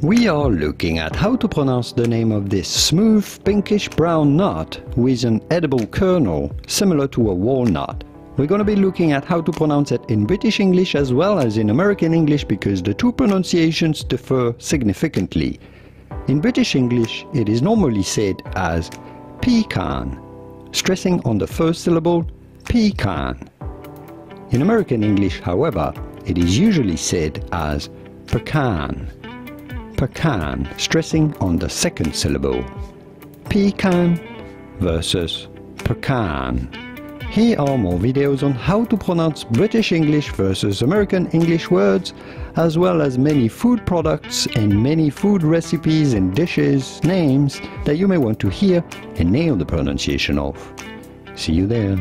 We are looking at how to pronounce the name of this smooth pinkish brown nut with an edible kernel, similar to a walnut. We're going to be looking at how to pronounce it in British English as well as in American English because the two pronunciations differ significantly. In British English, it is normally said as pecan, stressing on the first syllable, pecan. In American English, however, it is usually said as pecan. Pecan, stressing on the second syllable. Pecan versus pecan. Here are more videos on how to pronounce British English versus American English words, as well as many food products and many food recipes and dishes names that you may want to hear and nail the pronunciation of. See you there.